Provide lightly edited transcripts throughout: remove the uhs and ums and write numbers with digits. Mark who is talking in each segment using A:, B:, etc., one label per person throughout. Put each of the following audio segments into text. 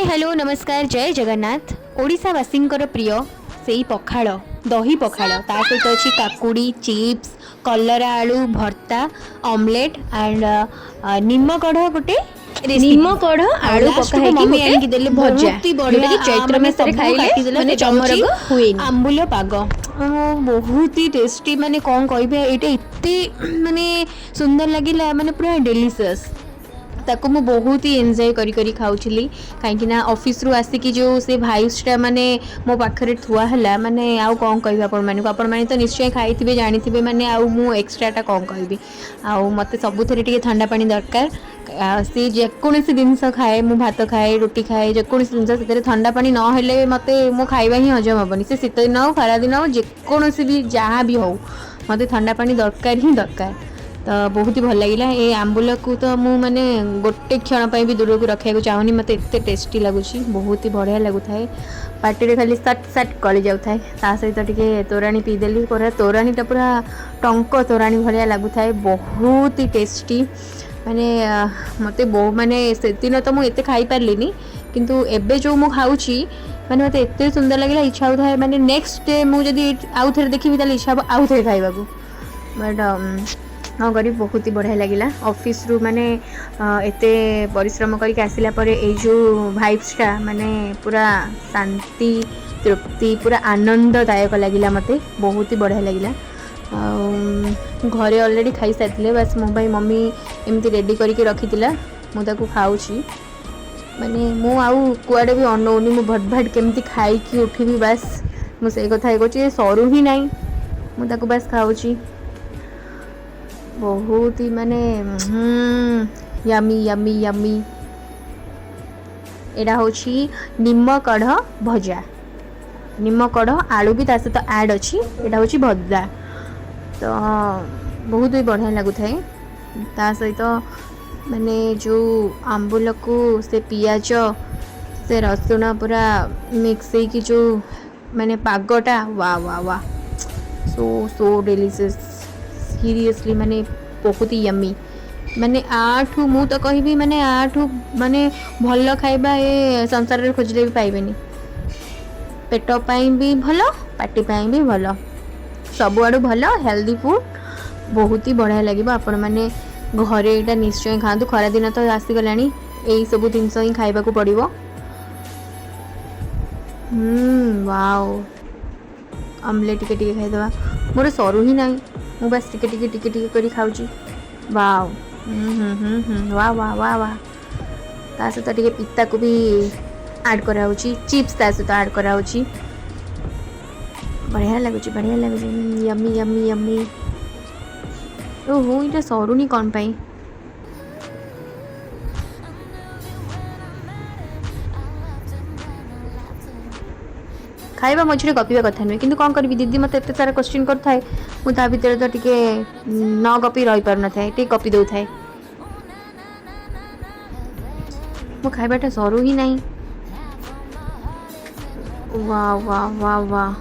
A: Hello नमस्कार जय जगन्नाथ। ओडिशावासींकर प्रिय से पखाड़ दही पखाड़ ता सहित अच्छी काकुड़ी चिप्स कलरा आलू भर्ता ऑमलेट एंड निम्म कढ़ गोटे
B: निम्म कढ़ आलू पका
A: मम्मी आनिकी देले भजा
B: बहुत ही बढ़िया चैत्र मासरे खाइले माने चमरग हुएनी
A: आंबुल पाग बहुत ही टेस्टी माने कौन कहबे एटा इत्ते माने सुंदर लागिला माने पूरा डेलीशियस ताको मु बहुत ही एंजॉय करी करी खाउछली काहेकि ना ऑफिस रु आसिकी जो से भाइसटा माने मो पाखरे थुआ हला माने आउ कौन कहबे आपण माने तो निश्चय खाइथिबे जानिथिबे माने आउ मु एक्स्ट्राटा कौन कहबी आउ मते सबुथरे टिके ठंडा पानी दरकार से जेकोसी जिनस खाए मु भात खाए रोटी खाए जेकोसी जिनस से ठंडा पानी न हेले मते मो खाइबा ही हजम हेबनी से शीत दिन हो खरा दिन हो जेकोसी भी जहाँ भी हो मते ठंडा पानी दरकार ही दरकार तो बहुत ही भल लगे ये आंबुल को तो मु माने गोटे क्षण भी दूर को रखा चाहूनी मत एत टेस्टी लगुच बहुत ही बढ़िया लगुता है पार्टी खाली सट सट गली जाए ता सहित टे तोराणी पीदेली पूरा तोराणीटा पूरा टंक तोराणी भाया लगुता है बहुत ही टेस्टी माने मत माने से दिन तो मुझे खाई पार्ली किंतु एबे जो मु खाऊची माने मत एत सुंदर लगे इच्छा होता है माने नेक्स्ट डे मुझे आउ थे देखी इच्छा आउ थे खाइबा बट हाँ करी बहुत ही बढ़िया लगिला ऑफिस रु माने एते परिश्रम करके आसिला परे ए जो भाइब्सटा माने पूरा शांति तृप्ति पूरा आनंददायक लगिला मते बहुत ही बढ़िया लगिला घरे ऑलरेडी खाई सारिले बस मो भाई मम्मी एमती रेडी करके रखीतिला मु ताकू खाऊची माने मु आउ कुआडे भी अनौनी मु भट भट केमती खाई की उठिबी बस मु से कथा हे कोची सरू ही नाही मु ताकू बस खाऊची बहुत ही माने यमी यमी यमी एडा होची निम्म कढ़ भजा निम्म कढ़ आलू भी ता सहित ऐड अच्छी एडा होची भजा तो बहुत ही बढ़िया लगुता है ता सहित माने जो आंबुल को से पियाज से रसुण पूरा मिक्स की जो माने पागटा वाह वाह वाह सो डेलीशियस सीरियसली माने बहुत ही यमी माने आठू मु तो कहबी माने आठू माने भल खाइबा ए संसार रे खोजले भी पाइबेनी पेट पाई भी भल पार्टी पाई भी भल सब आड़ू भल हेल्दी फूड बहुत ही बढ़िया लगे आपण माने घरे एटा निश्चय खातु खरा दिन तो आसीगलानी यही सब जिनस ही खाइबा को पड़िबो वाओ आमलेट टिके टिके खाइदबा मोर सरू ही नहीं मु बस टिके टिके टिके टिके करी खाऊची वाव वाह वाह वाह वाह ता सहित टिके पिता को भी ऐड कराउची चिप्स ता सहित ऐड कराउची बढ़िया लगुची यम्मी यम्मी यम्मी ओहो इटा सरुनी कौन पाई खाइबा मझे गपिबा कथा नुहे कि कौन करी दीदी मत एत सारा क्वेश्चन कर थाए मुझे भितर तो टिके न गपी रही पार न थाए टे गपी दौ थाए मो खाइबाटा सरू ही नहीं वाह वाह वाह वाह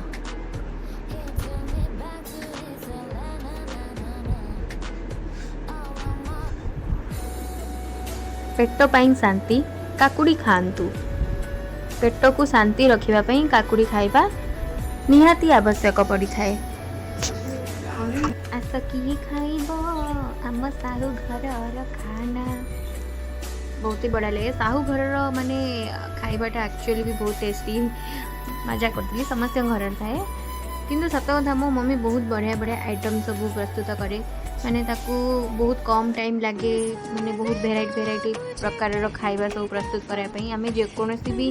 A: पेट पाई शांति काकुड़ी खातु पेट को शांति रखापी काकुड़ी खाइबा निहाती आवश्यक पड़ी थाए आस किए खाइब आम साहू घर खाना बहुत ही बढ़िया लगे साहू घर माने खाइबाटा एक्चुअली भी बहुत टेस्टी मजा करी समस्त घर थाए किंतु सत कथा मो मम्मी बहुत बढ़िया बढ़िया आइटम सब प्रस्तुत करे माने ताकू बहुत कम टाइम लगे माने बहुत भेराइटी प्रकार खाइबा सब प्रस्तुत कराई आम जेकोसी भी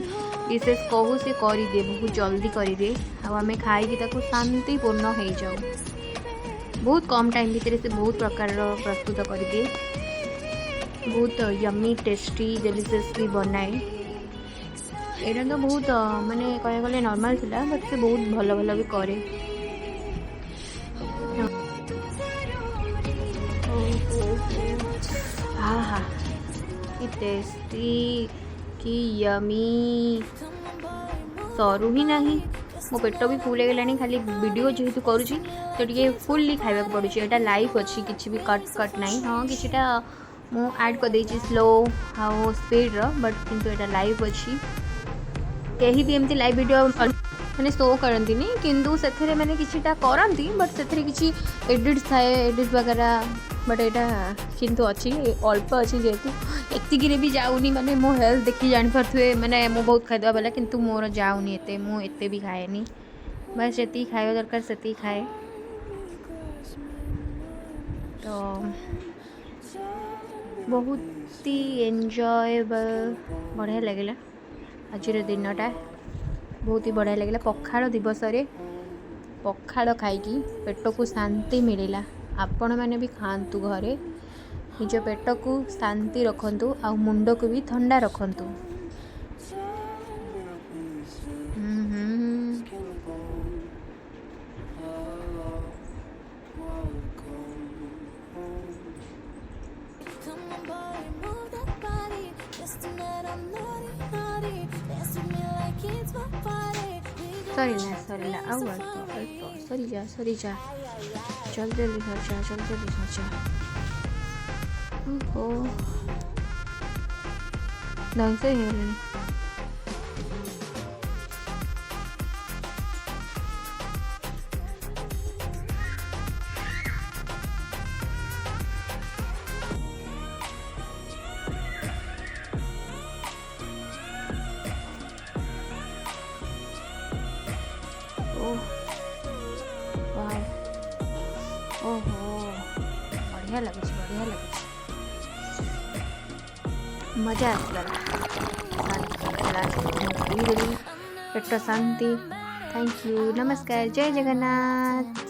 A: डिशेस कहू से करदे बहुत जल्दी करदे आम खाई ताकू शांतिपूर्ण हो जाऊ बहुत कम टाइम भितर से बहुत प्रकार प्रस्तुत करदे बहुत यम्मी टेस्टी डेलीशियस भी बनाए यहाँ तो बहुत माने कह गले नॉर्मल थिला बट से बहुत भल भल भी करे हाँ कि टेस्टी कि यमी सरू ही नहीं मो पेट भी फुल गलानी खाली वीडियो जेहेतु करुँची तो टे फुल्ली खाइबा पड़ुची एटा लाइव अच्छी किसी भी कट कट नहीं हाँ किसीटा मु ऐड कर देछि स्लो हाउ स्पीड रो बट किंतु एटा लाइव अच्छी कहीं भी एमती लाइव वीडियो मैंने शो करती किंतु से मैंने किछिटा करती बट से किसी एडिट थाए एडिट वगैरह बट यहाँ किंतु अच्छी अल्प अच्छी जेहेतु एतिक भी जाऊनी माने मो हेल्थ देखी जानीपे मैंने मो बहुत खाईदेवा वाला किंतु मोर जाऊनी एते मु एते भी खाएनी बस जी खाଇବା दरकार से खाए तो बहुत ही एंजॉयबल बढ़िया लगे आज दिनटा बहुत ही बढ़िया लगे पखाड़ दिवस रे पखाड़ खाई पेट को शांति मिलला आपण मैंने भी खातु घरे निज पेट को शांति रखंतु आ मुंड को भी ठंडा रखंतु। सरीला आउ अल्प सरी जा जल्दी जा ओहो डांस है ओहो बढ़िया लगे मजा आसगला पेट शांति। थैंक यू नमस्कार जय जगन्नाथ।